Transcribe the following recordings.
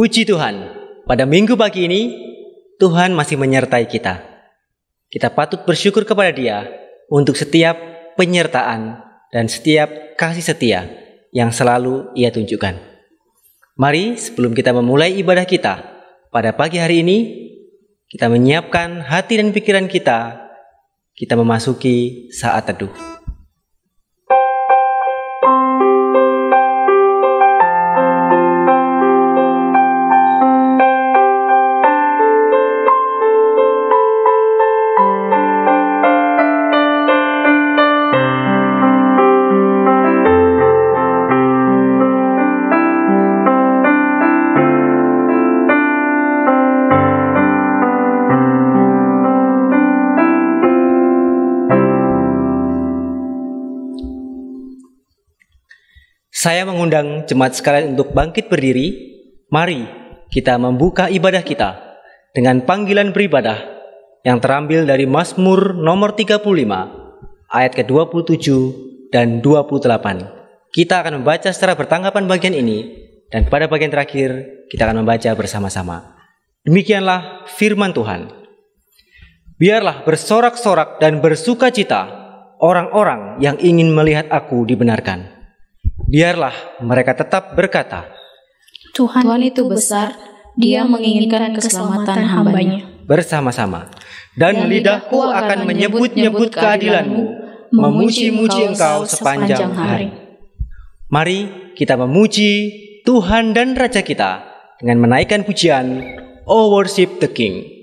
Puji Tuhan, pada minggu pagi ini Tuhan masih menyertai kita. Kita patut bersyukur kepada Dia untuk setiap penyertaan dan setiap kasih setia yang selalu Ia tunjukkan. Mari sebelum kita memulai ibadah kita pada pagi hari ini, kita menyiapkan hati dan pikiran kita memasuki saat teduh. Saya mengundang jemaat sekalian untuk bangkit berdiri. Mari kita membuka ibadah kita dengan panggilan beribadah yang terambil dari Mazmur nomor 35 ayat ke-27 dan 28. Kita akan membaca secara bertanggapan bagian ini dan pada bagian terakhir kita akan membaca bersama-sama. Demikianlah firman Tuhan. Biarlah bersorak-sorak dan bersukacita orang-orang yang ingin melihat aku dibenarkan. Biarlah mereka tetap berkata, Tuhan itu besar, Dia menginginkan keselamatan hamba-Nya. Bersama-sama. Dan lidahku akan menyebut-nyebut keadilan-Mu, memuji-muji Engkau sepanjang hari. Mari kita memuji Tuhan dan Raja kita dengan menaikkan pujian, Oh Worship the King.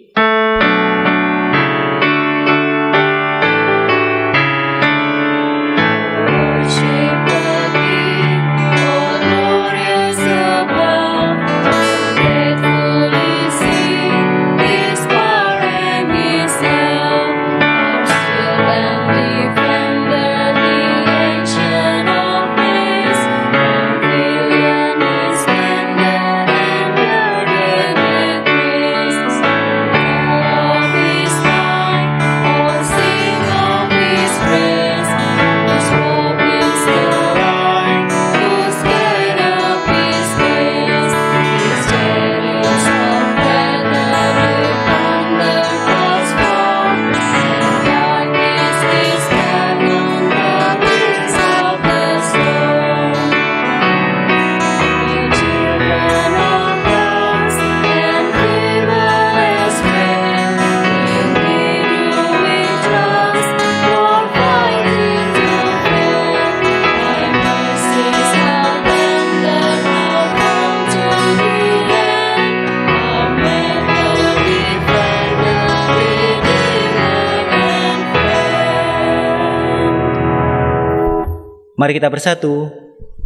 Mari kita bersatu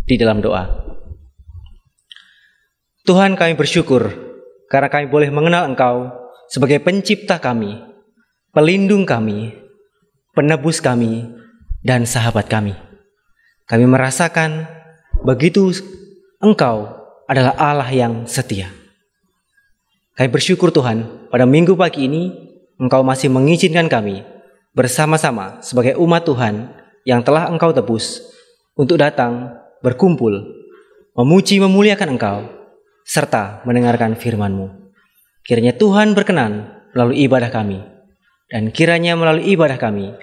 di dalam doa. Tuhan, kami bersyukur karena kami boleh mengenal Engkau sebagai pencipta kami, pelindung kami, penebus kami, dan sahabat kami. Kami merasakan begitu Engkau adalah Allah yang setia. Kami bersyukur Tuhan, pada minggu pagi ini Engkau masih mengizinkan kami bersama-sama sebagai umat Tuhan yang telah Engkau tebus untuk datang, berkumpul, memuji, memuliakan Engkau, serta mendengarkan firman-Mu. Kiranya Tuhan berkenan melalui ibadah kami, dan kiranya melalui ibadah kami,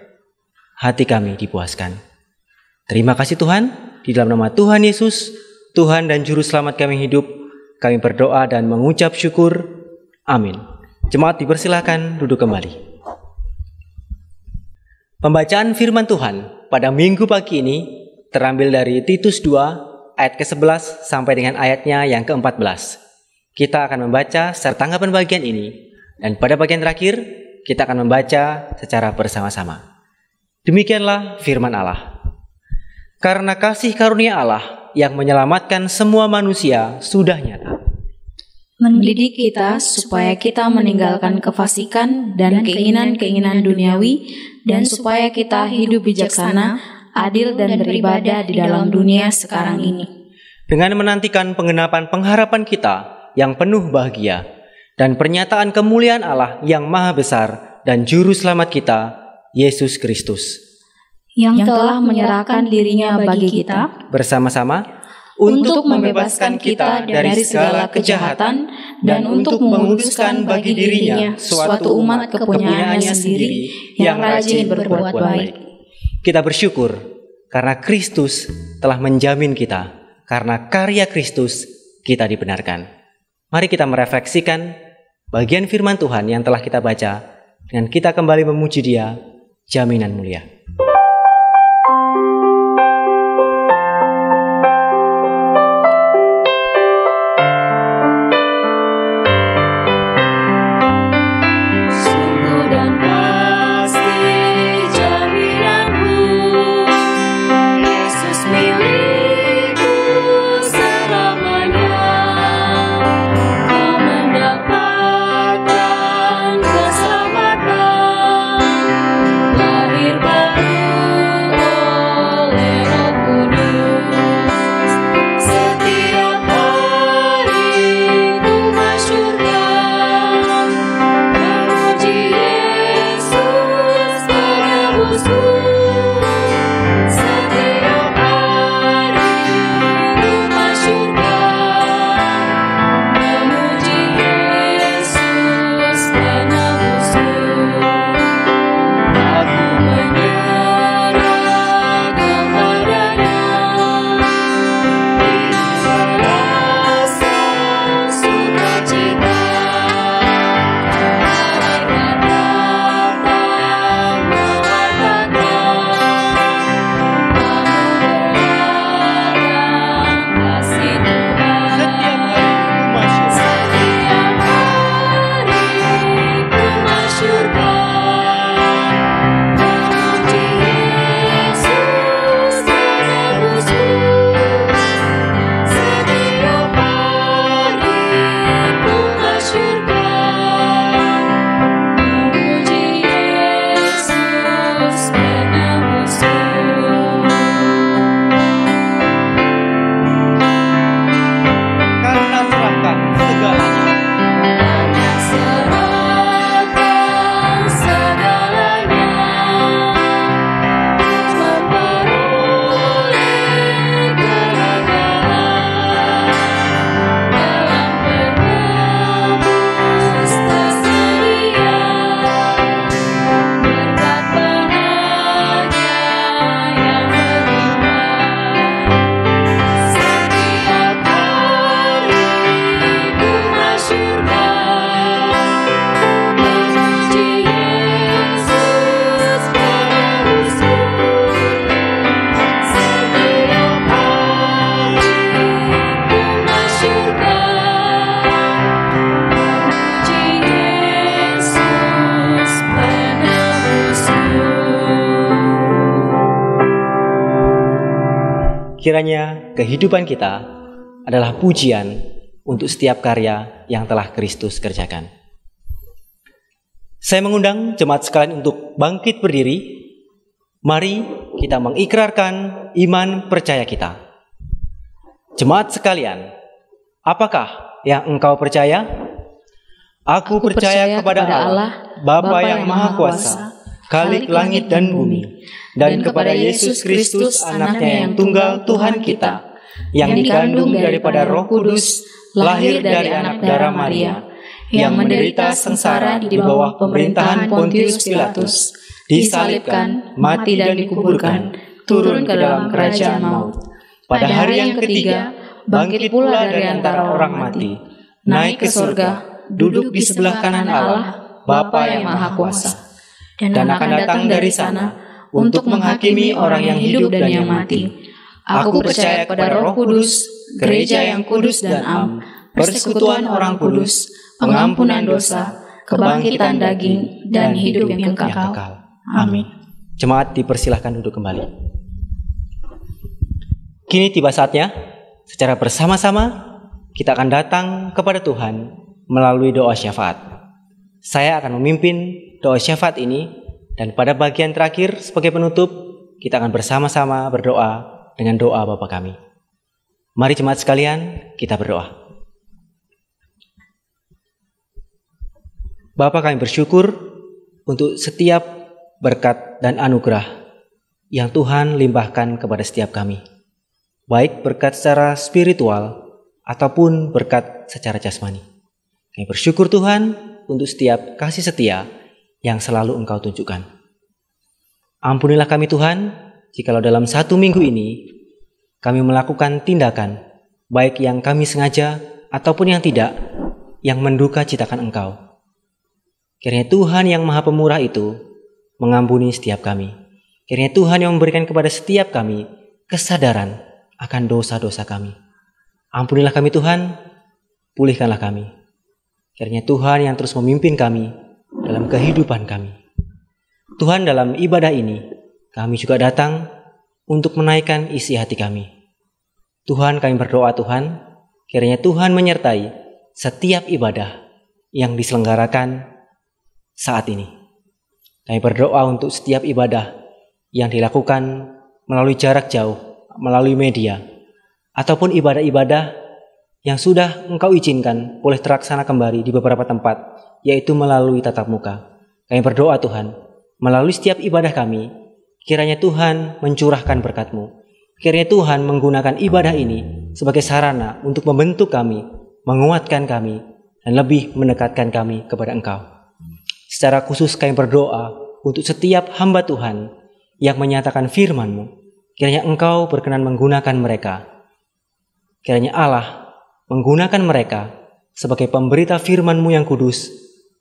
hati kami dipuaskan. Terima kasih Tuhan, di dalam nama Tuhan Yesus, Tuhan dan Juru Selamat kami hidup, kami berdoa dan mengucap syukur. Amin. Jemaat dipersilakan duduk kembali. Pembacaan firman Tuhan pada minggu pagi ini terambil dari Titus 2 ayat ke-11 sampai dengan ayatnya yang ke-14. Kita akan membaca secara tanggapan bagian ini dan pada bagian terakhir kita akan membaca secara bersama-sama. Demikianlah firman Allah. Karena kasih karunia Allah yang menyelamatkan semua manusia sudah nyata, mendidik kita supaya kita meninggalkan kefasikan dan keinginan-keinginan duniawi, dan supaya kita hidup bijaksana, adil dan beribadah di dalam dunia sekarang ini. Dengan menantikan penggenapan pengharapan kita yang penuh bahagia dan pernyataan kemuliaan Allah yang maha besar dan Juru Selamat kita, Yesus Kristus, yang telah menyerahkan dirinya bagi kita. Bersama-sama, untuk membebaskan kita dari segala kejahatan dan untuk menguduskan bagi dirinya suatu umat kepunyaannya sendiri yang rajin berbuat baik. Kita bersyukur karena Kristus telah menjamin kita, karena karya Kristus kita dibenarkan. Mari kita merefleksikan bagian firman Tuhan yang telah kita baca, dengan kita kembali memuji Dia, jaminan mulia. Kiranya kehidupan kita adalah pujian untuk setiap karya yang telah Kristus kerjakan. Saya mengundang jemaat sekalian untuk bangkit berdiri. Mari kita mengikrarkan iman percaya kita. Jemaat sekalian, apakah yang engkau percaya? Aku percaya kepada Allah, Bapa yang Maha Kuasa, Khalik langit dan bumi, dan kepada Yesus Kristus anaknya yang tunggal Tuhan kita, yang dikandung daripada Roh Kudus, lahir dari anak darah Maria, yang menderita sengsara di bawah pemerintahan Pontius Pilatus, disalibkan, mati dan dikuburkan, turun ke dalam kerajaan maut. Pada hari yang ketiga, bangkit pula dari antara orang mati, naik ke surga, duduk di sebelah kanan Allah, Bapa yang Maha Kuasa, dan akan datang dari sana untuk menghakimi orang yang hidup dan yang mati. Aku percaya kepada Roh Kudus, gereja yang kudus dan am, persekutuan orang kudus, pengampunan dosa, kebangkitan daging, dan hidup yang kekal. Amin. Jemaat dipersilahkan duduk kembali. Kini tiba saatnya, secara bersama-sama kita akan datang kepada Tuhan melalui doa syafaat. Saya akan memimpin doa syafaat ini, dan pada bagian terakhir sebagai penutup, kita akan bersama-sama berdoa dengan doa Bapa kami. Mari jemaat sekalian, kita berdoa. Bapa, kami bersyukur untuk setiap berkat dan anugerah yang Tuhan limpahkan kepada setiap kami. baik berkat secara spiritual ataupun berkat secara jasmani. Kami bersyukur Tuhan untuk setiap kasih setia yang selalu Engkau tunjukkan. Ampunilah kami Tuhan, jikalau dalam 1 minggu ini kami melakukan tindakan, baik yang kami sengaja ataupun yang tidak, yang menduka citakan Engkau. Kiranya Tuhan yang Maha Pemurah itu mengampuni setiap kami. Kiranya Tuhan yang memberikan kepada setiap kami kesadaran akan dosa-dosa kami. Ampunilah kami Tuhan, pulihkanlah kami. Kiranya Tuhan yang terus memimpin kami dalam kehidupan kami. Tuhan, dalam ibadah ini, kami juga datang untuk menaikkan isi hati kami. Tuhan, kami berdoa Tuhan, kiranya Tuhan menyertai setiap ibadah yang diselenggarakan saat ini. Kami berdoa untuk setiap ibadah yang dilakukan melalui jarak jauh, melalui media, ataupun ibadah-ibadah yang sudah Engkau izinkan boleh terlaksana kembali di beberapa tempat, yaitu melalui tatap muka. Kami berdoa Tuhan, melalui setiap ibadah kami, kiranya Tuhan mencurahkan berkat-Mu. Kiranya Tuhan menggunakan ibadah ini sebagai sarana untuk membentuk kami, menguatkan kami, dan lebih mendekatkan kami kepada Engkau. Secara khusus kami berdoa untuk setiap hamba Tuhan yang menyatakan firman-Mu. Kiranya Engkau berkenan menggunakan mereka. Kiranya Allah menggunakan mereka sebagai pemberita firman-Mu yang kudus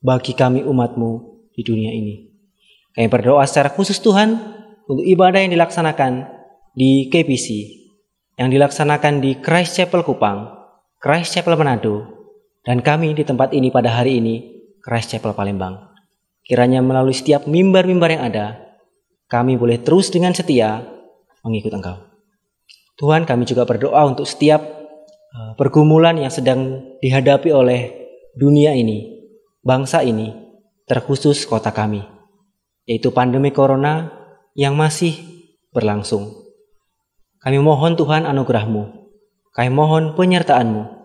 bagi kami umat-Mu di dunia ini. Kami berdoa secara khusus Tuhan untuk ibadah yang dilaksanakan di KPC, yang dilaksanakan di Christ Chapel Kupang, Christ Chapel Manado, dan kami di tempat ini pada hari ini, Christ Chapel Palembang. Kiranya melalui setiap mimbar-mimbar yang ada, kami boleh terus dengan setia mengikut Engkau. Tuhan, kami juga berdoa untuk setiap pergumulan yang sedang dihadapi oleh dunia ini, bangsa ini, terkhusus kota kami, yaitu pandemi corona yang masih berlangsung. Kami mohon Tuhan anugerah-Mu, kami mohon penyertaan-Mu.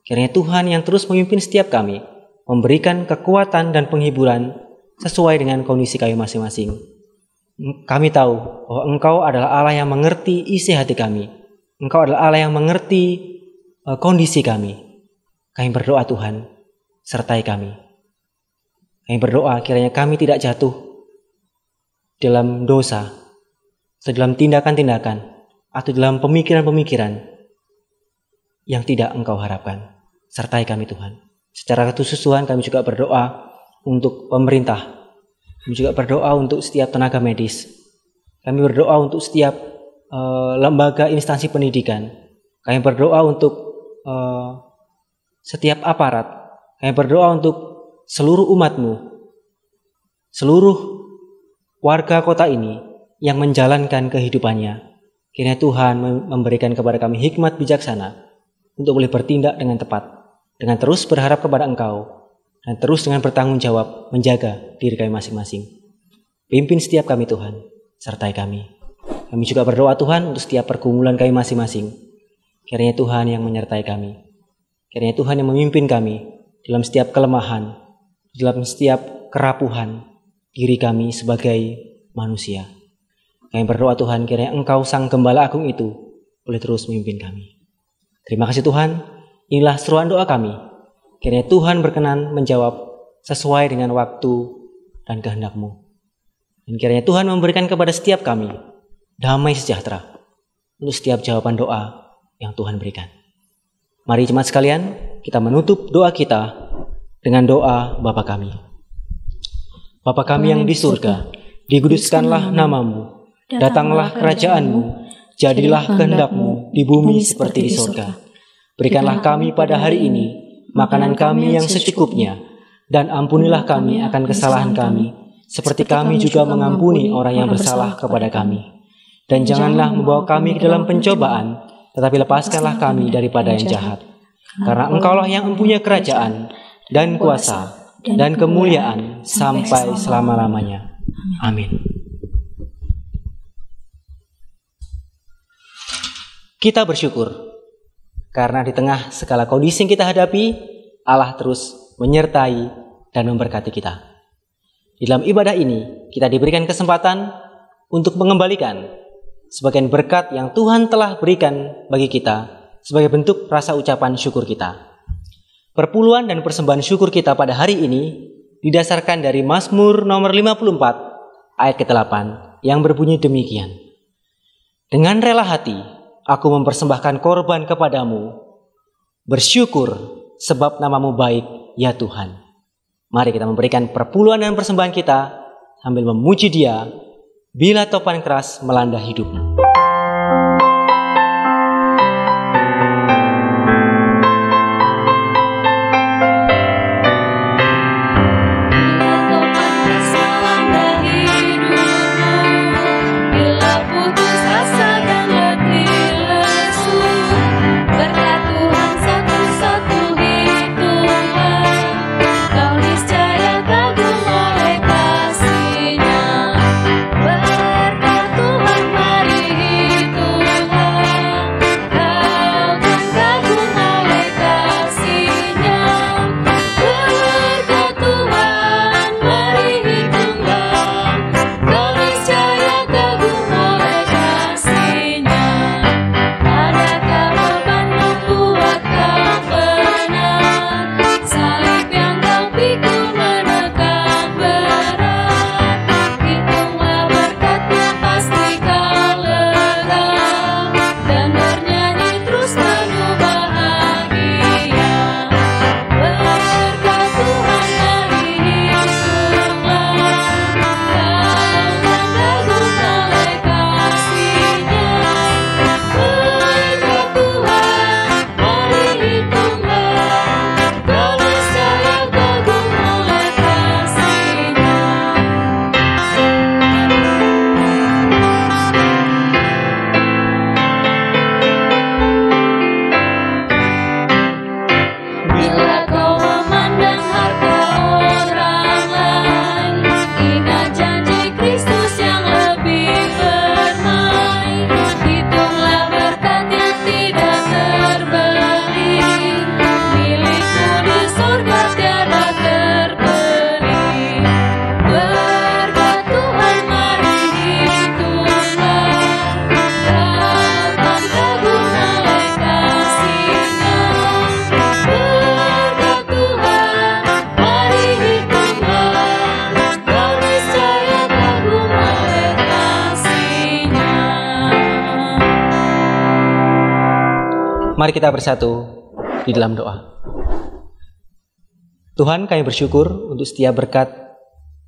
Kiranya Tuhan yang terus memimpin setiap kami, memberikan kekuatan dan penghiburan sesuai dengan kondisi kami masing-masing. Kami tahu bahwa Engkau adalah Allah yang mengerti isi hati kami. Engkau adalah Allah yang mengerti kondisi kami. Kami berdoa Tuhan, sertai kami. Kami berdoa kiranya kami tidak jatuh dalam dosa, atau dalam tindakan-tindakan, atau dalam pemikiran-pemikiran yang tidak Engkau harapkan. Sertai kami Tuhan. Secara khusus Tuhan, kami juga berdoa untuk pemerintah. Kami juga berdoa untuk setiap tenaga medis. Kami berdoa untuk setiap lembaga instansi pendidikan. Kami berdoa untuk setiap aparat. Kami berdoa untuk seluruh umat-Mu, seluruh warga kota ini yang menjalankan kehidupannya. Kiranya Tuhan memberikan kepada kami hikmat bijaksana untuk boleh bertindak dengan tepat, dengan terus berharap kepada Engkau, dan terus dengan bertanggung jawab menjaga diri kami masing-masing. Pimpin setiap kami Tuhan, sertai kami. Kami juga berdoa Tuhan untuk setiap pergumulan kami masing-masing. Kiranya Tuhan yang menyertai kami. Kiranya Tuhan yang memimpin kami dalam setiap kelemahan, dalam setiap kerapuhan diri kami sebagai manusia. Kami berdoa Tuhan, kiranya Engkau Sang Gembala Agung itu boleh terus memimpin kami. Terima kasih Tuhan, inilah seruan doa kami. Kiranya Tuhan berkenan menjawab sesuai dengan waktu dan kehendak-Mu. Dan kiranya Tuhan memberikan kepada setiap kami damai sejahtera untuk setiap jawaban doa yang Tuhan berikan. Mari jemaat sekalian, kita menutup doa kita dengan doa Bapa kami. Bapa kami yang di surga, dikuduskanlah nama-Mu, datanglah kerajaan-Mu, jadilah kehendak-Mu di bumi seperti di surga. Berikanlah kami pada hari ini makanan kami yang secukupnya, dan ampunilah kami akan kesalahan kami, seperti kami juga mengampuni orang yang bersalah kepada kami. Dan janganlah membawa kami ke dalam pencobaan, tetapi lepaskanlah kami daripada yang jahat. Karena Engkaulah yang mempunyai kerajaan, dan kuasa, dan kemuliaan sampai selama-lamanya. Amin. Kita bersyukur, karena di tengah segala kondisi yang kita hadapi, Allah terus menyertai dan memberkati kita. Di dalam ibadah ini, kita diberikan kesempatan untuk mengembalikan sebagian berkat yang Tuhan telah berikan bagi kita sebagai bentuk rasa ucapan syukur kita. Perpuluhan dan persembahan syukur kita pada hari ini didasarkan dari Mazmur nomor 54 ayat ke-8 yang berbunyi demikian. Dengan rela hati aku mempersembahkan korban kepadamu, bersyukur sebab namamu baik ya Tuhan. Mari kita memberikan perpuluhan dan persembahan kita sambil memuji Dia bila topan keras melanda hidupmu. Mari kita bersatu di dalam doa. Tuhan, kami bersyukur untuk setiap berkat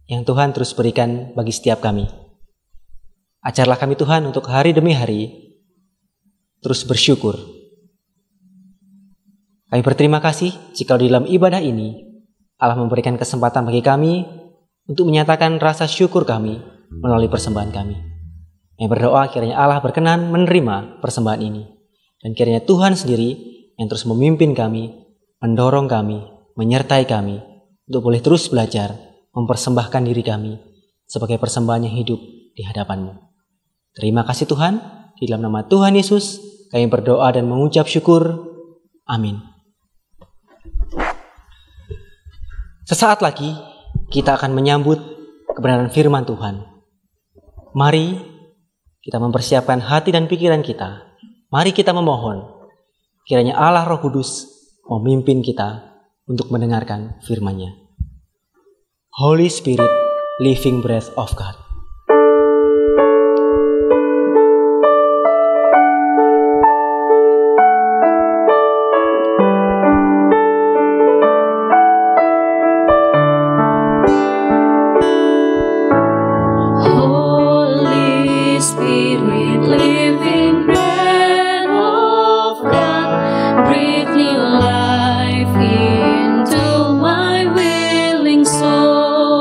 yang Tuhan terus berikan bagi setiap kami. Ajarlah kami Tuhan untuk hari demi hari terus bersyukur. Kami berterima kasih jika di dalam ibadah ini Allah memberikan kesempatan bagi kami untuk menyatakan rasa syukur kami melalui persembahan kami. Kami berdoa kiranya Allah berkenan menerima persembahan ini. Dan kiranya Tuhan sendiri yang terus memimpin kami, mendorong kami, menyertai kami untuk boleh terus belajar mempersembahkan diri kami sebagai persembahan yang hidup di hadapan-Mu. Terima kasih Tuhan, di dalam nama Tuhan Yesus kami berdoa dan mengucap syukur. Amin. Sesaat lagi kita akan menyambut kebenaran firman Tuhan. Mari kita mempersiapkan hati dan pikiran kita. Mari kita memohon, kiranya Allah Roh Kudus memimpin kita untuk mendengarkan firman-Nya. Holy Spirit, living breath of God. Holy Spirit, living breath. Breathe new life into my willing soul.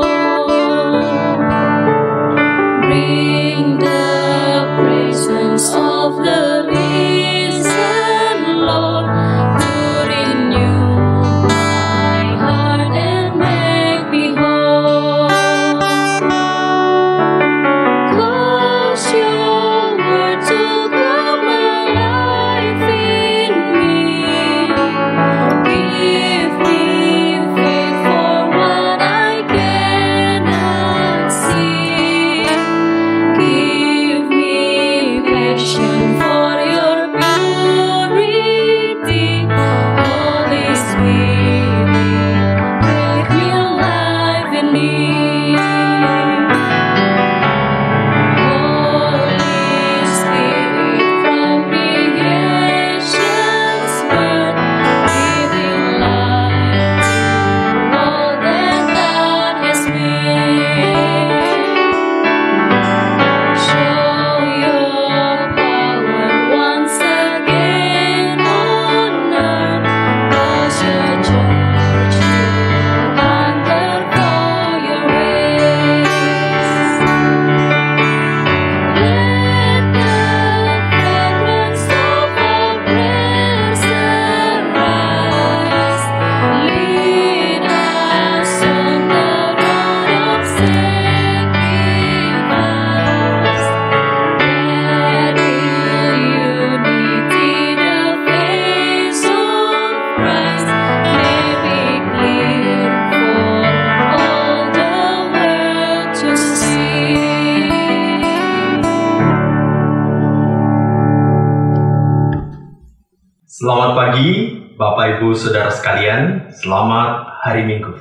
Selamat pagi, Bapak Ibu Saudara sekalian. Selamat hari Minggu.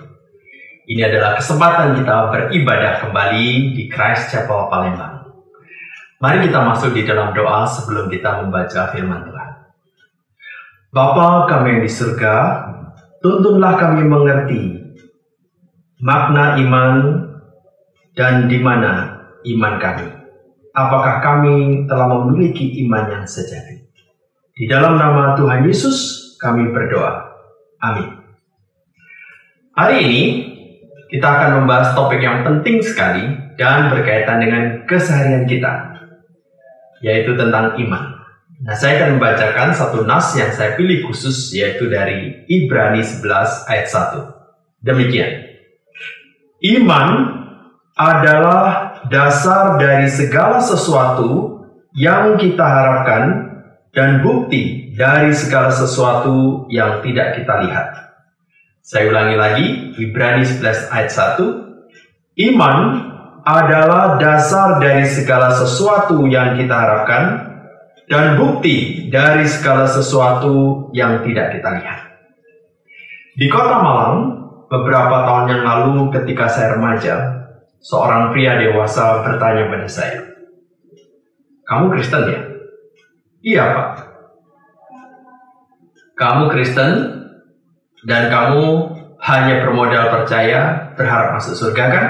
Ini adalah kesempatan kita beribadah kembali di Christ Chapel Palembang. Mari kita masuk di dalam doa sebelum kita membaca firman Tuhan. Bapa kami yang di surga, tuntunlah kami mengerti makna iman dan di mana iman kami. Apakah kami telah memiliki iman yang sejati? Di dalam nama Tuhan Yesus kami berdoa. Amin. Hari ini kita akan membahas topik yang penting sekali dan berkaitan dengan keseharian kita, yaitu tentang iman. Nah, saya akan membacakan satu nas yang saya pilih khusus, yaitu dari Ibrani 11 ayat 1. Demikian. Iman adalah dasar dari segala sesuatu yang kita harapkan dan bukti dari segala sesuatu yang tidak kita lihat. Saya ulangi lagi, Ibrani 11 ayat 1. Iman adalah dasar dari segala sesuatu yang kita harapkan dan bukti dari segala sesuatu yang tidak kita lihat. Di Kota Malang, beberapa tahun yang lalu ketika saya remaja, seorang pria dewasa bertanya pada saya, "Kamu Kristen ya?" "Iya, Pak." "Kamu Kristen dan kamu hanya bermodal percaya berharap masuk surga kan?"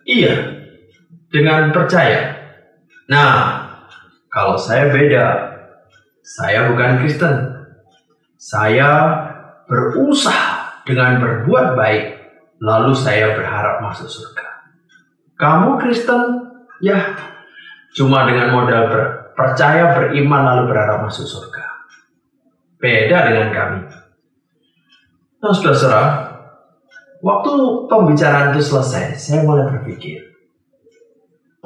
"Iya, dengan percaya." "Nah, kalau saya beda. Saya bukan Kristen. Saya berusaha dengan berbuat baik, lalu saya berharap masuk surga." "Kamu Kristen?" "Ya, cuma dengan modal percaya, beriman, lalu berharap masuk surga." Beda dengan kami. Nah, saudara, waktu pembicaraan itu selesai, saya mulai berpikir,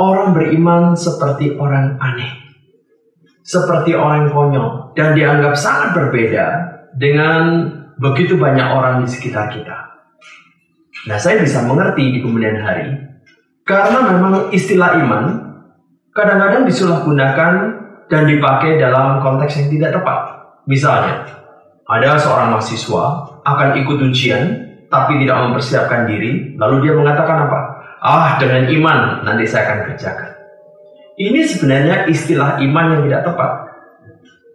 orang beriman seperti orang aneh, seperti orang konyol, dan dianggap sangat berbeda dengan begitu banyak orang di sekitar kita. Nah, saya bisa mengerti di kemudian hari, karena memang istilah iman kadang-kadang disalahgunakan dan dipakai dalam konteks yang tidak tepat. Misalnya, ada seorang mahasiswa akan ikut ujian tapi tidak mempersiapkan diri, lalu dia mengatakan apa? Dengan iman nanti saya akan kerjakan. Ini sebenarnya istilah iman yang tidak tepat.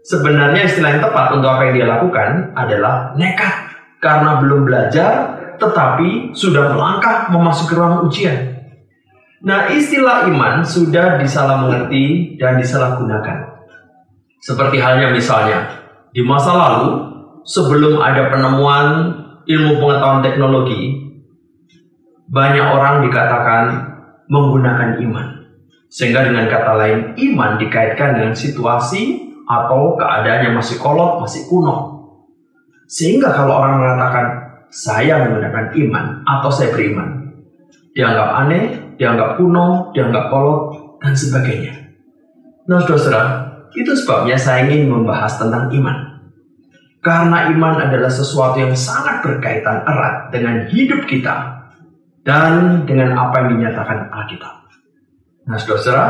Sebenarnya istilah yang tepat untuk apa yang dia lakukan adalah nekat, karena belum belajar tetapi sudah melangkah memasuki ruang ujian. Nah, istilah iman sudah disalah mengerti dan disalahgunakan. Seperti halnya misalnya, di masa lalu, sebelum ada penemuan ilmu pengetahuan teknologi, banyak orang dikatakan menggunakan iman. Sehingga dengan kata lain, iman dikaitkan dengan situasi atau keadaan yang masih kolot, masih kuno. Sehingga kalau orang mengatakan, saya menggunakan iman atau saya beriman, dianggap aneh, dianggap kuno, dianggap kolot, dan sebagainya. Nah, saudara, itu sebabnya saya ingin membahas tentang iman. Karena iman adalah sesuatu yang sangat berkaitan erat dengan hidup kita dan dengan apa yang dinyatakan Alkitab. Nah, saudara,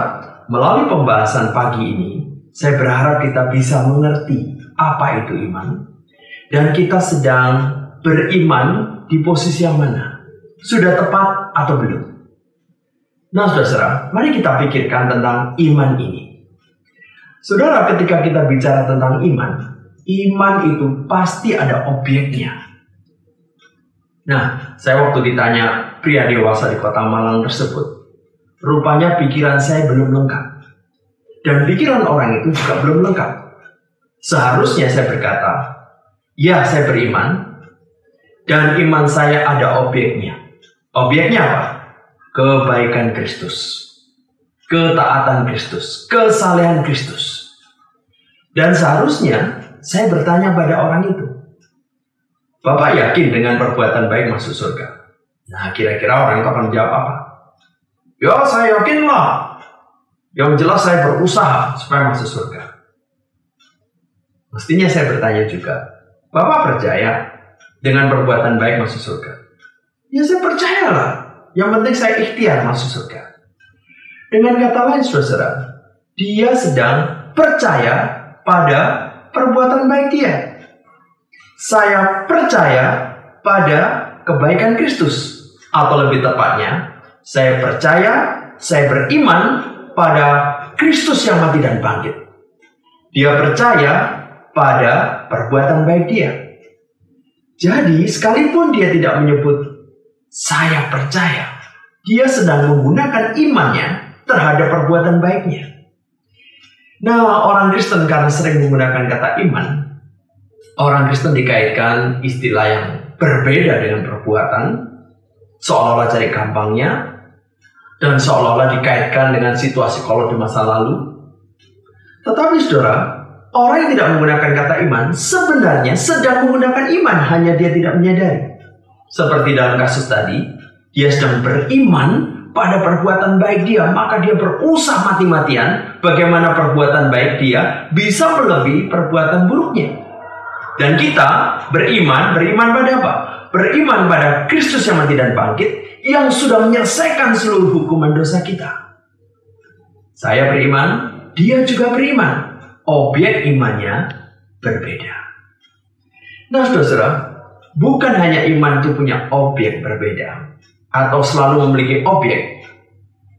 melalui pembahasan pagi ini, saya berharap kita bisa mengerti apa itu iman dan kita sedang beriman di posisi yang mana. Sudah tepat atau belum? Nah, saudara, mari kita pikirkan tentang iman ini. Saudara, ketika kita bicara tentang iman itu pasti ada objeknya. Nah, saya waktu ditanya pria dewasa di Kota Malang tersebut, rupanya pikiran saya belum lengkap. Dan pikiran orang itu juga belum lengkap. Seharusnya saya berkata, ya, saya beriman, dan iman saya ada objeknya. Objeknya apa? Kebaikan Kristus, ketaatan Kristus, kesalehan Kristus. Dan seharusnya saya bertanya pada orang itu, Bapak yakin dengan perbuatan baik masuk surga? Nah, kira-kira orang itu akan menjawab apa? Ya, saya yakin lah. Yang jelas saya berusaha supaya masuk surga. Mestinya saya bertanya juga, Bapak percaya dengan perbuatan baik masuk surga? Ya, saya percayalah. Yang penting saya ikhtiar masuk surga. Dengan kata lain, saudara, dia sedang percaya pada perbuatan baik dia. Saya percaya pada kebaikan Kristus. Atau lebih tepatnya, saya percaya, saya beriman pada Kristus yang mati dan bangkit. Dia percaya pada perbuatan baik dia. Jadi, sekalipun dia tidak menyebut saya percaya, dia sedang menggunakan imannya terhadap perbuatan baiknya. Nah, orang Kristen karena sering menggunakan kata iman, orang Kristen dikaitkan istilah yang berbeda dengan perbuatan, seolah-olah cari gampangnya, dan seolah-olah dikaitkan dengan situasi kolot di masa lalu. Tetapi saudara, orang yang tidak menggunakan kata iman sebenarnya sedang menggunakan iman, hanya dia tidak menyadari. Seperti dalam kasus tadi, dia sedang beriman pada perbuatan baik dia, maka dia berusaha mati-matian bagaimana perbuatan baik dia bisa melebihi perbuatan buruknya. Dan kita beriman pada apa? Beriman pada Kristus yang mati dan bangkit, yang sudah menyelesaikan seluruh hukuman dosa kita. Saya beriman, dia juga beriman. Objek imannya berbeda. Nah, saudara, bukan hanya iman itu punya objek berbeda, atau selalu memiliki objek.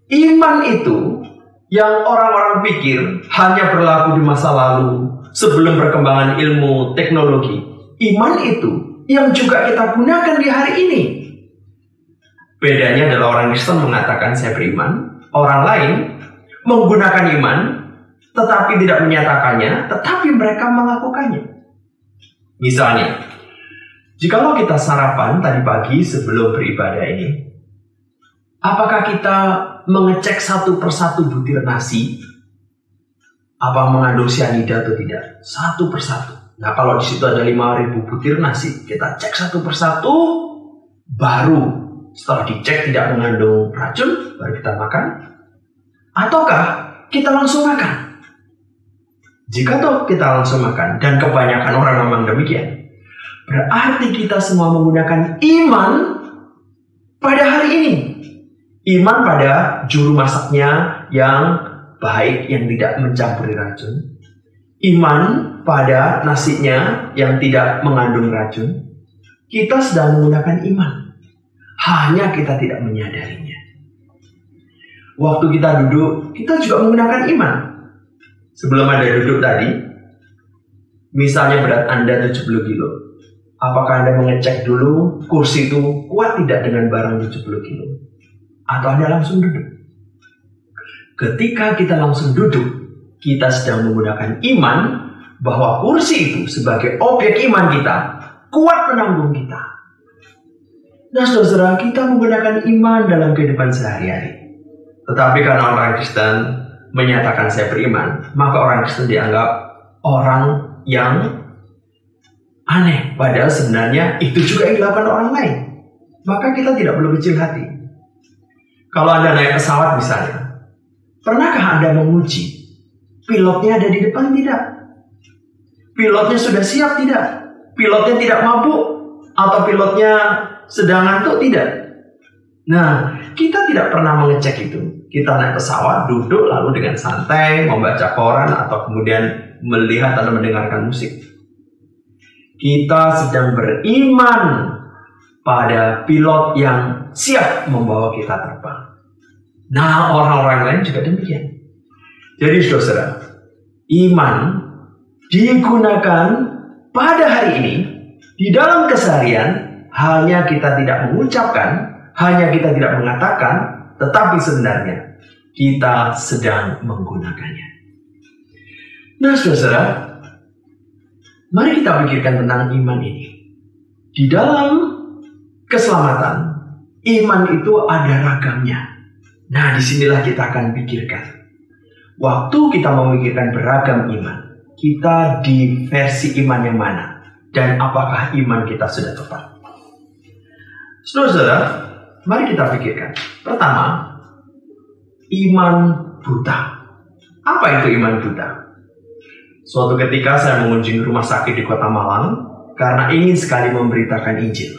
Iman itu yang orang-orang pikir hanya berlaku di masa lalu, sebelum perkembangan ilmu teknologi. Iman itu yang juga kita gunakan di hari ini. Bedanya adalah orang Kristen mengatakan saya beriman, orang lain menggunakan iman tetapi tidak menyatakannya, tetapi mereka melakukannya. Misalnya, jikalau kita sarapan tadi pagi sebelum beribadah ini, apakah kita mengecek satu persatu butir nasi apa mengandung cyanida atau tidak? Satu persatu. Nah, kalau di situ ada 5.000 butir nasi, kita cek satu persatu, baru setelah dicek tidak mengandung racun, baru kita makan. Ataukah kita langsung makan? Jika toh kita langsung makan, dan kebanyakan orang memang demikian, berarti kita semua menggunakan iman pada hari ini. Iman pada juru masaknya yang baik, yang tidak mencampuri racun. Iman pada nasinya yang tidak mengandung racun. Kita sedang menggunakan iman, hanya kita tidak menyadarinya. Waktu kita duduk, kita juga menggunakan iman. Sebelum Anda duduk tadi, misalnya berat Anda 70 kilo, apakah Anda mengecek dulu kursi itu kuat tidak dengan barang 70 kilo? Atau Anda langsung duduk? Ketika kita langsung duduk, kita sedang menggunakan iman bahwa kursi itu sebagai objek iman kita kuat menanggung kita. Nah, saudara, kita menggunakan iman dalam kehidupan sehari-hari. Tetapi karena orang Kristen menyatakan saya beriman, maka orang Kristen dianggap orang yang aneh. Padahal sebenarnya itu juga yang dilakukan orang lain. Maka kita tidak perlu kecil hati. Kalau Anda naik pesawat misalnya, pernahkah Anda menguji pilotnya ada di depan tidak? Pilotnya sudah siap tidak? Pilotnya tidak mabuk? Atau pilotnya sedang ngantuk tidak? Nah, kita tidak pernah mengecek itu. Kita naik pesawat, duduk lalu dengan santai membaca koran atau kemudian melihat atau mendengarkan musik. Kita sedang beriman pada pilot yang siap membawa kita terbang. Nah, orang-orang lain juga demikian. Jadi saudara, iman digunakan pada hari ini di dalam keseharian, hanya kita tidak mengucapkan, hanya kita tidak mengatakan, tetapi sebenarnya kita sedang menggunakannya. Nah, saudara, mari kita pikirkan tentang iman ini. Di dalam keselamatan, iman itu ada ragamnya. Nah, disinilah kita akan pikirkan. Waktu kita memikirkan beragam iman, kita di versi iman yang mana? Dan apakah iman kita sudah tepat? Saudara, mari kita pikirkan. Pertama, iman buta. Apa itu iman buta? Suatu ketika saya mengunjungi rumah sakit di Kota Malang karena ingin sekali memberitakan Injil.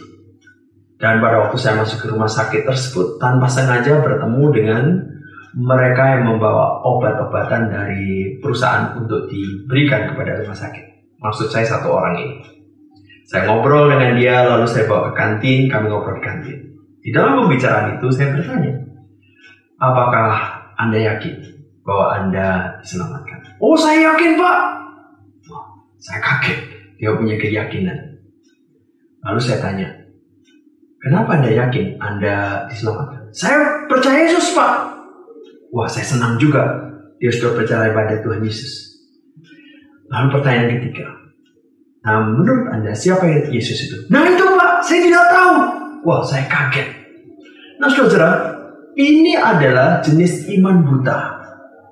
Dan pada waktu saya masuk ke rumah sakit tersebut, tanpa sengaja bertemu dengan mereka yang membawa obat-obatan dari perusahaan untuk diberikan kepada rumah sakit. Maksud saya satu orang ini. Saya ngobrol dengan dia, lalu saya bawa ke kantin, kami ngobrol di kantin. Di dalam pembicaraan itu saya bertanya, apakah Anda yakin bahwa Anda diselamatkan? Oh, saya yakin, Pak. Oh, saya kaget, dia punya keyakinan. Lalu saya tanya, kenapa Anda yakin Anda diselamatkan? Saya percaya Yesus, Pak. Wah, saya senang juga dia sudah percaya pada Tuhan Yesus. Lalu pertanyaan ketiga, nah menurut Anda siapa Yesus itu? Nah itu Pak, saya tidak tahu. Wah, saya kaget. Nah saudara, ini adalah jenis iman buta.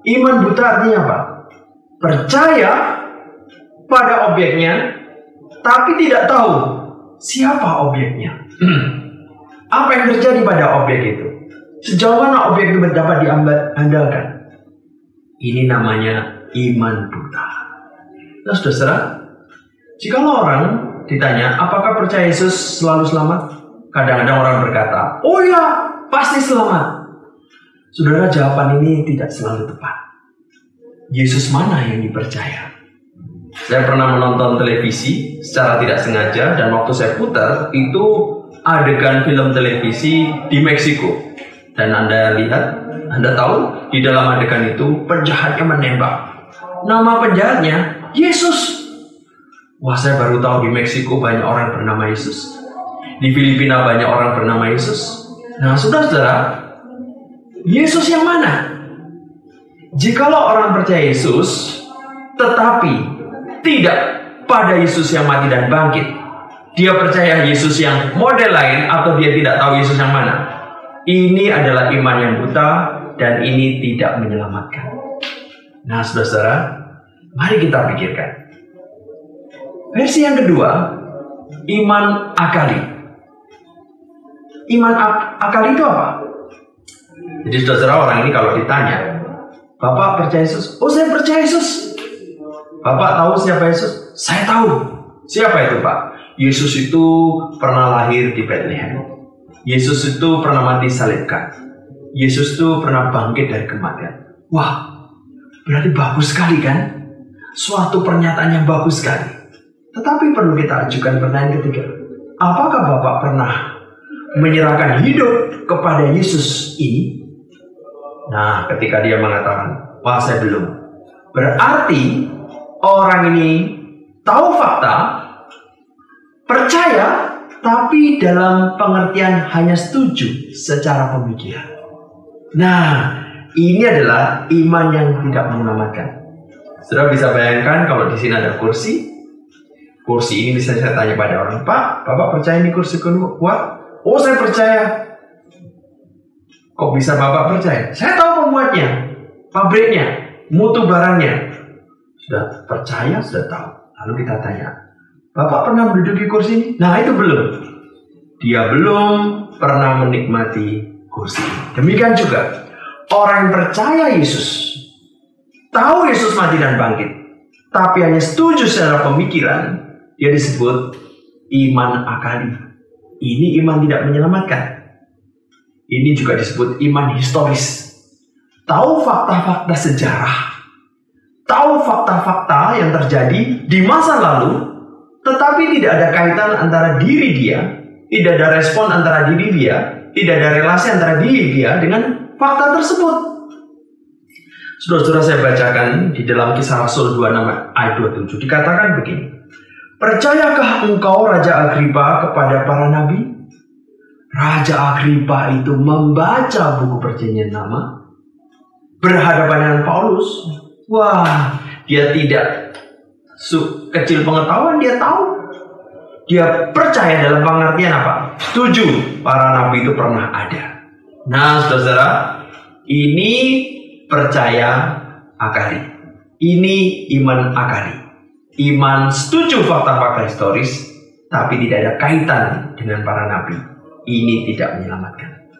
Iman buta artinya apa? Percaya pada objeknya, tapi tidak tahu siapa objeknya. Apa yang terjadi pada objek itu? Sejauh mana objek itu dapat diandalkan? Ini namanya iman buta. Nah saudara, jika orang ditanya apakah percaya Yesus selalu selamat, kadang-kadang orang berkata, oh ya pasti selamat. Saudara, jawaban ini tidak selalu tepat. Yesus mana yang dipercaya? Saya pernah menonton televisi secara tidak sengaja, dan waktu saya putar itu adegan film televisi di Meksiko. Dan Anda lihat, Anda tahu di dalam adegan itu penjahatnya menembak. Nama penjahatnya Yesus. Wah, saya baru tahu di Meksiko banyak orang bernama Yesus. Di Filipina banyak orang bernama Yesus. Nah, saudara, Yesus yang mana? Jikalau orang percaya Yesus, tetapi tidak pada Yesus yang mati dan bangkit, dia percaya Yesus yang model lain, atau dia tidak tahu Yesus yang mana, ini adalah iman yang buta, dan ini tidak menyelamatkan. Nah, saudara, mari kita pikirkan. Versi yang kedua, iman akali. Iman akali itu apa? Jadi saudara, orang ini kalau ditanya, Bapak percaya Yesus? Oh, saya percaya Yesus. Bapak tahu siapa Yesus? Saya tahu. Siapa itu, Pak? Yesus itu pernah lahir di Bethlehem. Yesus itu pernah mati salibkan. Yesus itu pernah bangkit dari kematian. Wah, berarti bagus sekali kan? Suatu pernyataan yang bagus sekali. Tetapi perlu kita ajukan pertanyaan ketiga. Apakah Bapak pernah menyerahkan hidup kepada Yesus ini? Nah, ketika dia mengatakan, wah saya belum. Berarti orang ini tahu fakta, percaya, tapi dalam pengertian hanya setuju secara pemikiran. Nah, ini adalah iman yang tidak menyelamatkan. Saudara bisa bayangkan kalau di sini ada kursi. Kursi ini bisa saya tanya pada orang, Pak, Bapak percaya ini kursi kuat? Oh, saya percaya. Kok bisa Bapak percaya? Saya tahu pembuatnya, pabriknya, mutu barangnya. Sudah percaya, sudah tahu. Lalu kita tanya, Bapak pernah menduduki kursi ini? Nah, itu belum. Dia belum pernah menikmati kursi ini. Demikian juga, orang yang percaya Yesus, tahu Yesus mati dan bangkit, tapi hanya setuju secara pemikiran, dia disebut iman akali. Ini iman tidak menyelamatkan. Ini juga disebut iman historis. Tahu fakta-fakta sejarah, tahu fakta-fakta yang terjadi di masa lalu, tetapi tidak ada kaitan antara diri dia, tidak ada respon antara diri dia, tidak ada relasi antara diri dia dengan fakta tersebut. Saudara-saudara, saya bacakan di dalam Kisah Rasul 26 ayat 27 dikatakan begini. Percayakah engkau Raja Agripa kepada para nabi? Raja Agripa itu membaca buku perjanjian lama, berhadapan dengan Paulus. Wah, dia tidak kecil pengetahuan, dia tahu. Dia percaya dalam pengertian apa? Setuju, para nabi itu pernah ada. Nah, saudara, ini percaya akali. Ini iman akali. Iman setuju fakta-fakta historis, tapi tidak ada kaitan dengan para nabi. Ini tidak menyelamatkan.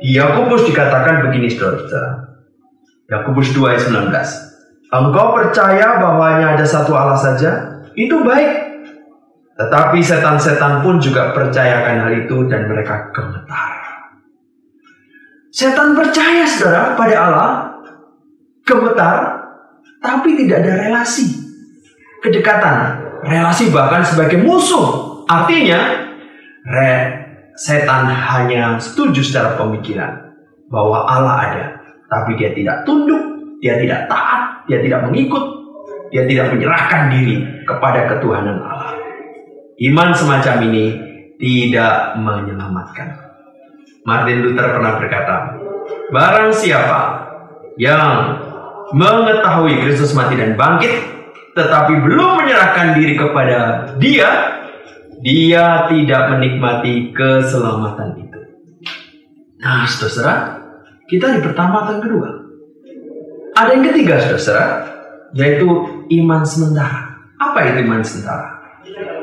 Di Yakobus dikatakan begini, saudara-saudara. Yakobus 2 ayat 19. Engkau percaya bahwa hanya ada satu Allah saja? Itu baik. Tetapi setan-setan pun juga percayakan hal itu dan mereka gemetar. Setan percaya, saudara, pada Allah, gemetar, tapi tidak ada relasi. kedekatan, relasi bahkan sebagai musuh. Artinya, setan hanya setuju secara pemikiran bahwa Allah ada, tapi dia tidak tunduk, dia tidak taat, dia tidak mengikut, dia tidak menyerahkan diri kepada ketuhanan Allah. Iman semacam ini tidak menyelamatkan. Martin Luther pernah berkata, barang siapa yang mengetahui Kristus mati dan bangkit, tetapi belum menyerahkan diri kepada dia tidak menikmati keselamatan itu. Nah, saudara, kita di pertama atau kedua. Ada yang ketiga, saudara, yaitu iman sementara. Apa itu iman sementara?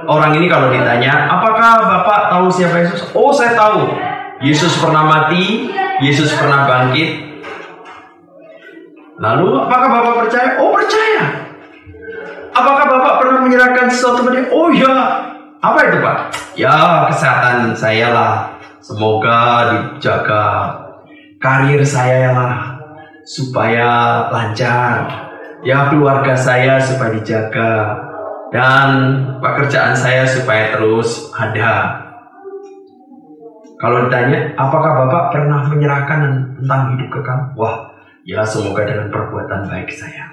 Orang ini kalau ditanya, apakah Bapak tahu siapa Yesus? Oh, saya tahu. Yesus pernah mati, Yesus pernah bangkit. Lalu, apakah Bapak percaya? Oh, percaya. Apakah Bapak pernah menyerahkan sesuatu pada dia? Oh ya. Apa itu, Pak? Ya, kesehatan saya lah. Semoga dijaga. Karir saya lah, supaya lancar. Ya, keluarga saya supaya dijaga. Dan pekerjaan saya supaya terus ada. Kalau ditanya, apakah Bapak pernah menyerahkan tentang hidup ke kamu? Wah, ya semoga dengan perbuatan baik saya.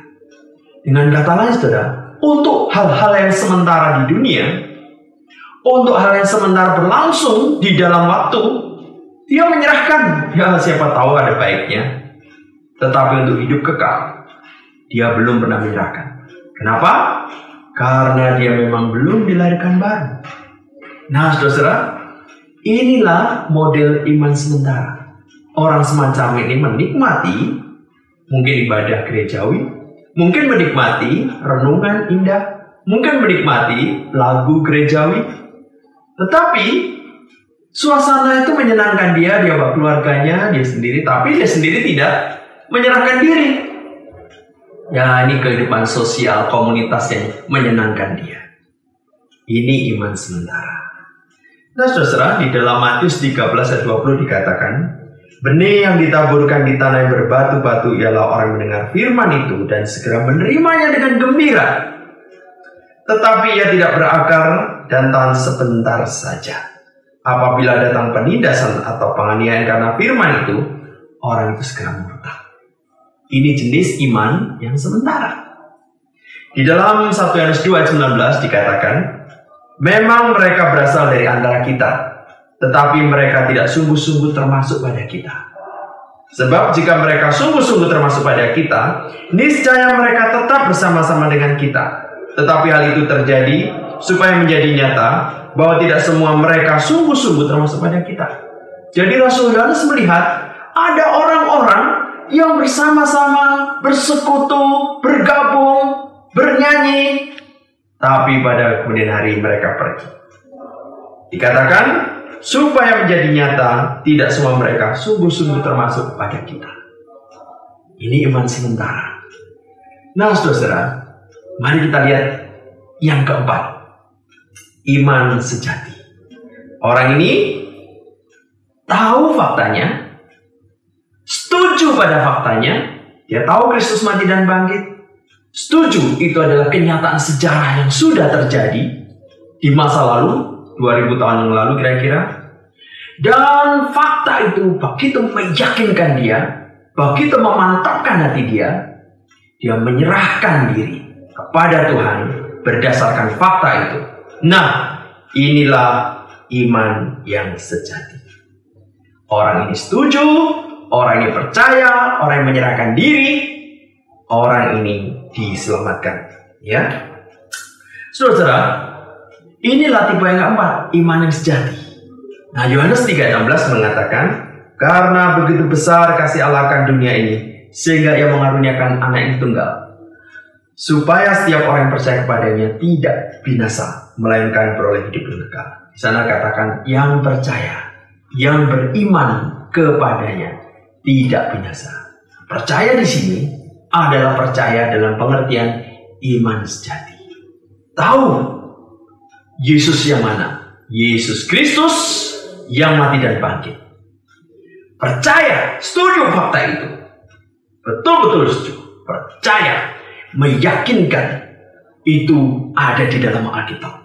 Dengan kata lain, saudara, untuk hal-hal yang sementara di dunia, untuk hal yang sementara berlangsung di dalam waktu, dia menyerahkan. Ya, siapa tahu ada baiknya. Tetapi untuk hidup kekal, dia belum pernah menyerahkan. Kenapa? Karena dia memang belum dilahirkan baru. Nah, saudara, inilah model iman sementara. Orang semacam ini menikmati mungkin ibadah gerejawi, mungkin menikmati renungan indah, mungkin menikmati lagu gerejawi, tetapi suasana itu menyenangkan dia bawa keluarganya, dia sendiri, tapi dia sendiri tidak menyerahkan diri. Ya, ini kehidupan sosial komunitas yang menyenangkan dia. Ini iman sementara. Nah, saudara, di dalam Matius 13 ayat 20 dikatakan, benih yang ditaburkan di tanah yang berbatu-batu ialah orang mendengar firman itu dan segera menerimanya dengan gembira. Tetapi ia tidak berakar dan tahan sebentar saja. Apabila datang penindasan atau penganiayaan karena firman itu, orang itu segera murtad. Ini jenis iman yang sementara. Di dalam 1 Yohanes 2 ayat 19 dikatakan, memang mereka berasal dari antara kita, tetapi mereka tidak sungguh-sungguh termasuk pada kita. Sebab jika mereka sungguh-sungguh termasuk pada kita, niscaya mereka tetap bersama-sama dengan kita. Tetapi hal itu terjadi supaya menjadi nyata bahwa tidak semua mereka sungguh-sungguh termasuk pada kita. Jadi Rasul Yohanes melihat ada orang-orang yang bersama-sama, bersekutu, bergabung, bernyanyi, tapi pada kemudian hari mereka pergi. Dikatakan supaya menjadi nyata tidak semua mereka sungguh-sungguh termasuk pada kita. Ini iman sementara. Nah, saudara, mari kita lihat yang keempat, iman sejati. Orang ini tahu faktanya, setuju pada faktanya, dia tahu Kristus mati dan bangkit, setuju itu adalah kenyataan sejarah yang sudah terjadi di masa lalu, 2000 tahun yang lalu kira-kira. Dan fakta itu begitu meyakinkan dia, begitu memantapkan hati dia menyerahkan diri kepada Tuhan berdasarkan fakta itu. Nah, inilah iman yang sejati. Orang ini setuju, orang ini percaya, orang yang menyerahkan diri, orang ini diselamatkan. Ya, saudara, inilah tipe yang keempat, iman yang sejati. Nah, Yohanes 3:16 mengatakan, karena begitu besar kasih Allah akan dunia ini, sehingga ia mengaruniakan anak yang tunggal, supaya setiap orang yang percaya kepadanya tidak binasa, melainkan beroleh hidup yang kekal. Di sana katakan yang percaya, yang beriman kepadanya tidak binasa. Percaya di sini adalah percaya dalam pengertian iman sejati. Tahu Yesus yang mana? Yesus Kristus yang mati dan bangkit. Percaya, setuju fakta itu. Betul-betul setuju. Percaya, meyakinkan itu ada di dalam Alkitab.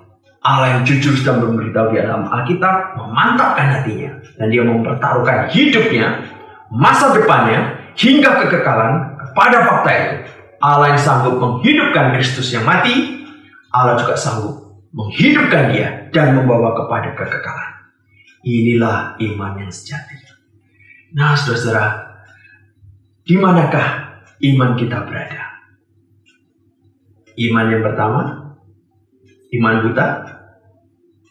Allah yang jujur sedang memberitahu di dalam Alkitab, memantapkan hatinya, dan dia mempertaruhkan hidupnya, masa depannya, hingga kekekalan kepada fakta itu. Allah yang sanggup menghidupkan Kristus yang mati, Allah juga sanggup menghidupkan dia dan membawa kepada kekekalan. Inilah iman yang sejati. Nah, saudara-saudara, di manakah iman kita berada? Iman yang pertama, iman buta.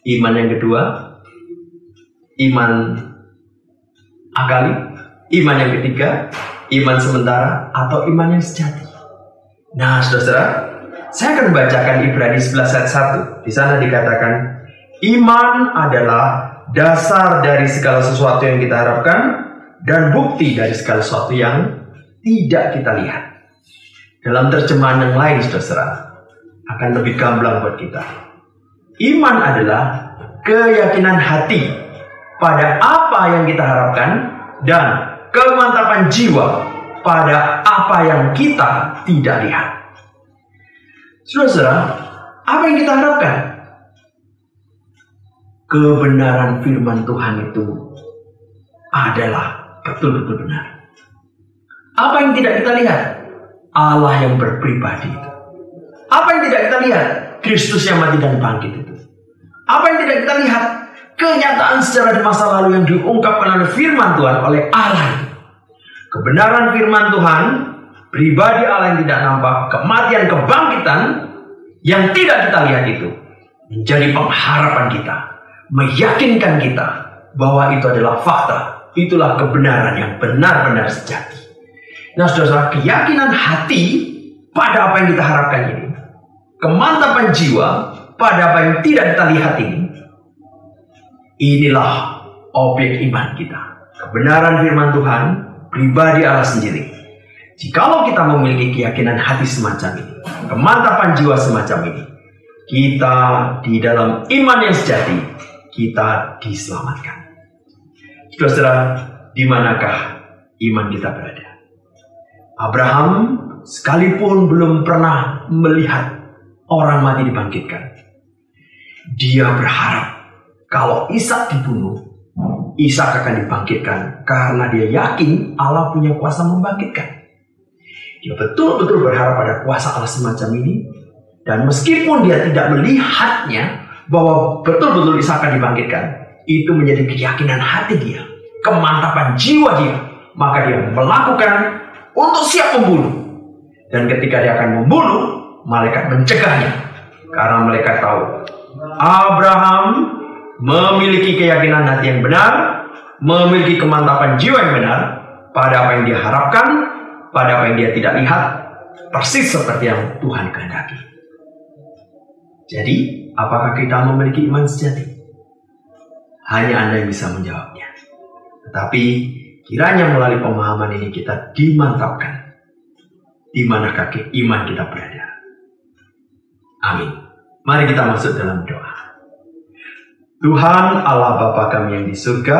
Iman yang kedua, iman akali. Iman yang ketiga, iman sementara atau iman yang sejati. Nah, saudara-saudara, saya akan membacakan Ibrani 11 ayat 1. Di sana dikatakan, iman adalah dasar dari segala sesuatu yang kita harapkan dan bukti dari segala sesuatu yang tidak kita lihat. Dalam terjemahan yang lain, saudara-saudara, akan lebih gamblang buat kita. Iman adalah keyakinan hati pada apa yang kita harapkan dan kemantapan jiwa pada apa yang kita tidak lihat. Saudara-saudara, apa yang kita harapkan? Kebenaran firman Tuhan itu adalah betul-betul benar. Apa yang tidak kita lihat? Allah yang berpribadi itu. Apa yang tidak kita lihat? Kristus yang mati dan bangkit itu. Apa yang tidak kita lihat? Kenyataan sejarah di masa lalu yang diungkapkan oleh firman Tuhan oleh Allah. Kebenaran firman Tuhan, pribadi Allah yang tidak nampak, kematian, kebangkitan yang tidak kita lihat itu menjadi pengharapan kita, meyakinkan kita bahwa itu adalah fakta. Itulah kebenaran yang benar-benar sejati. Nah, saudara, keyakinan hati pada apa yang kita harapkan ini, kemantapan jiwa pada apa yang tidak kita lihat ini, inilah objek iman kita. Kebenaran firman Tuhan, pribadi Allah sendiri. Jikalau kita memiliki keyakinan hati semacam ini, kemantapan jiwa semacam ini, kita di dalam iman yang sejati, kita diselamatkan. Saudara, di manakah iman kita berada? Abraham sekalipun belum pernah melihat orang mati dibangkitkan, dia berharap kalau Ishak dibunuh, Ishak akan dibangkitkan karena dia yakin Allah punya kuasa membangkitkan. Dia betul-betul berharap pada kuasa Allah semacam ini, dan meskipun dia tidak melihatnya bahwa betul-betul Ishak akan dibangkitkan, itu menjadi keyakinan hati dia, kemantapan jiwa dia, maka dia melakukan untuk siap membunuh. Dan ketika dia akan membunuh, malaikat mencegahnya, karena malaikat tahu Abraham memiliki keyakinan hati yang benar, memiliki kemantapan jiwa yang benar pada apa yang dia harapkan, pada apa yang dia tidak lihat, persis seperti yang Tuhan kehendaki. Jadi, apakah kita memiliki iman sejati? Hanya Anda yang bisa menjawabnya. Tetapi kiranya melalui pemahaman ini kita dimantapkan di manakah iman kita berada. Amin. Mari kita masuk dalam doa. Tuhan Allah Bapa kami yang di surga,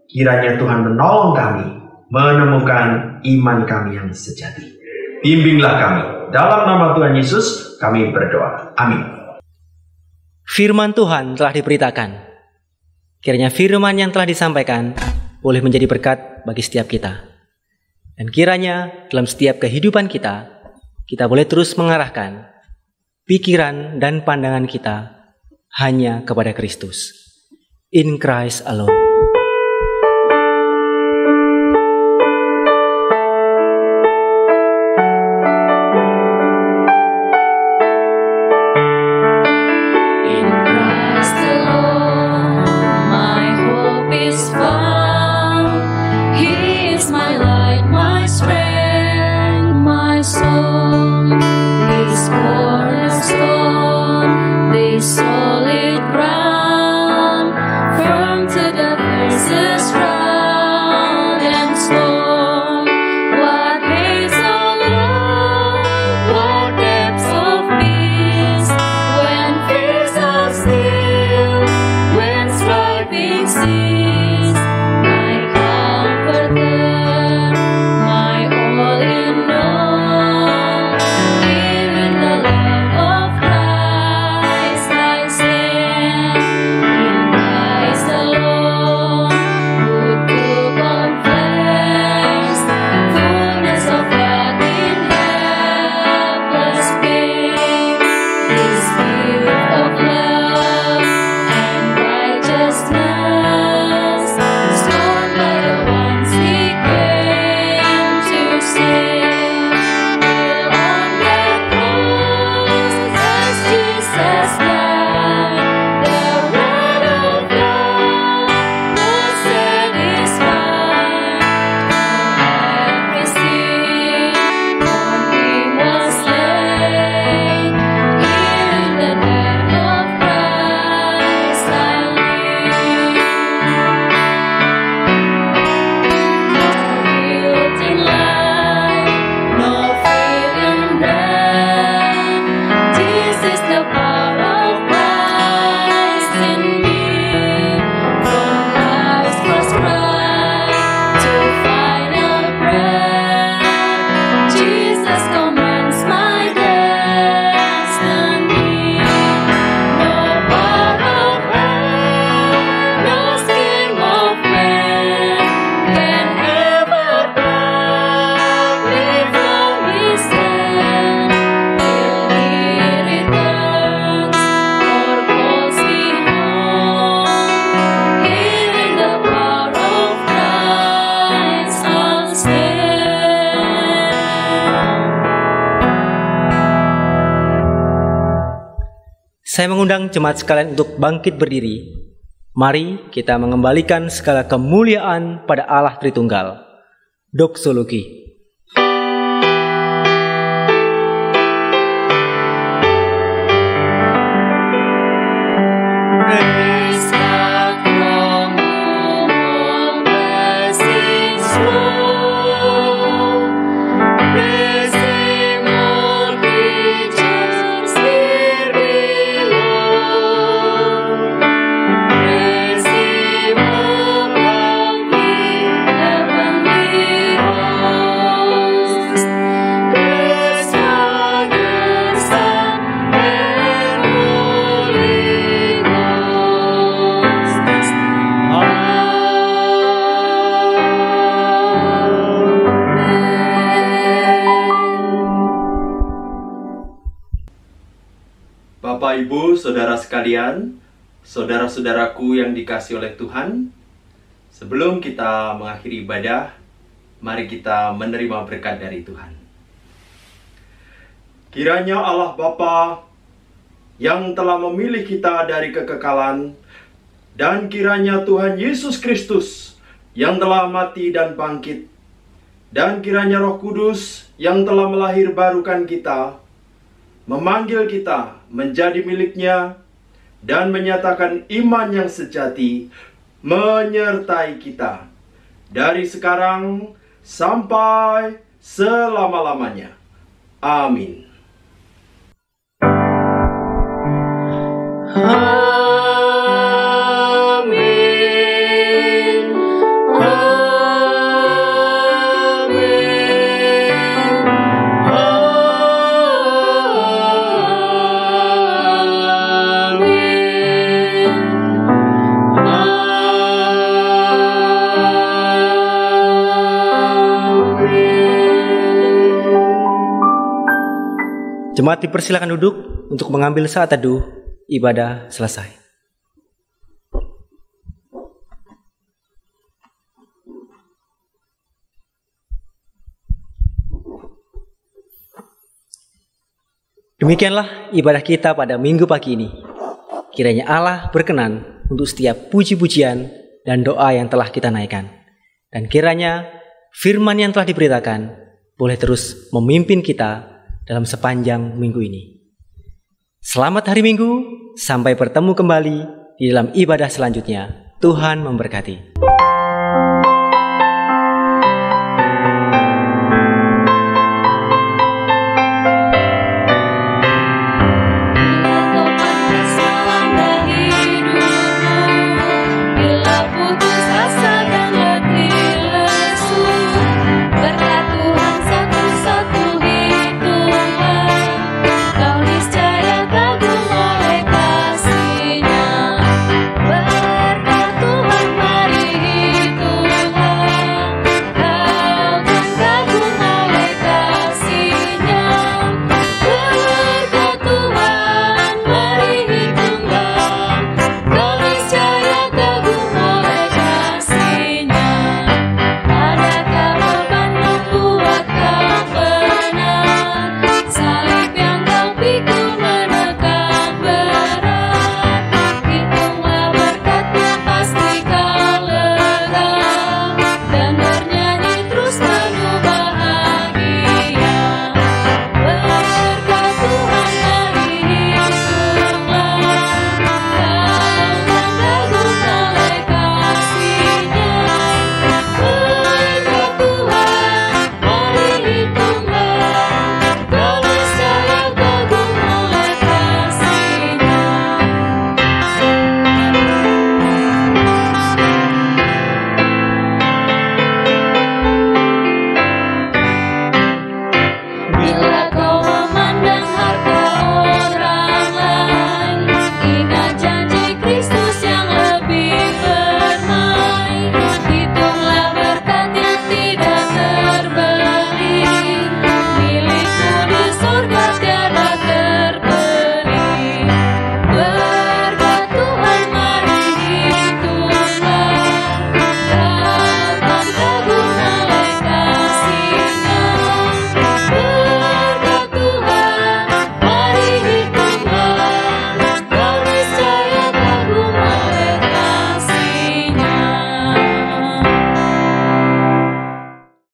kiranya Tuhan menolong kami menemukan iman kami yang sejati. Bimbinglah kami. Dalam nama Tuhan Yesus kami berdoa. Amin. Firman Tuhan telah diberitakan. Kiranya firman yang telah disampaikan boleh menjadi berkat bagi setiap kita. Dan kiranya dalam setiap kehidupan kita boleh terus mengarahkan pikiran dan pandangan kita hanya kepada Kristus. In Christ alone. Solid ground, firm to the verses round and strong. What haze of love, what depths of peace, when fears are still, when striving cease. My comforter, my all in all, here in the love of Saya mengundang jemaat sekalian untuk bangkit berdiri. Mari kita mengembalikan segala kemuliaan pada Allah Tritunggal. Doksologi. Bapak, Ibu, Saudara sekalian, saudara-saudaraku yang dikasihi oleh Tuhan, sebelum kita mengakhiri ibadah, mari kita menerima berkat dari Tuhan. Kiranya Allah Bapa yang telah memilih kita dari kekekalan, dan kiranya Tuhan Yesus Kristus yang telah mati dan bangkit, dan kiranya Roh Kudus yang telah melahirbarukan kita, memanggil kita menjadi miliknya, dan menyatakan iman yang sejati menyertai kita dari sekarang sampai selama-lamanya. Amin. Jemaat dipersilakan duduk untuk mengambil saat teduh. Ibadah selesai. Demikianlah ibadah kita pada minggu pagi ini. Kiranya Allah berkenan untuk setiap puji-pujian dan doa yang telah kita naikkan. Dan kiranya firman yang telah diberitakan boleh terus memimpin kita dalam sepanjang minggu ini. Selamat hari Minggu, sampai bertemu kembali di dalam ibadah selanjutnya. Tuhan memberkati.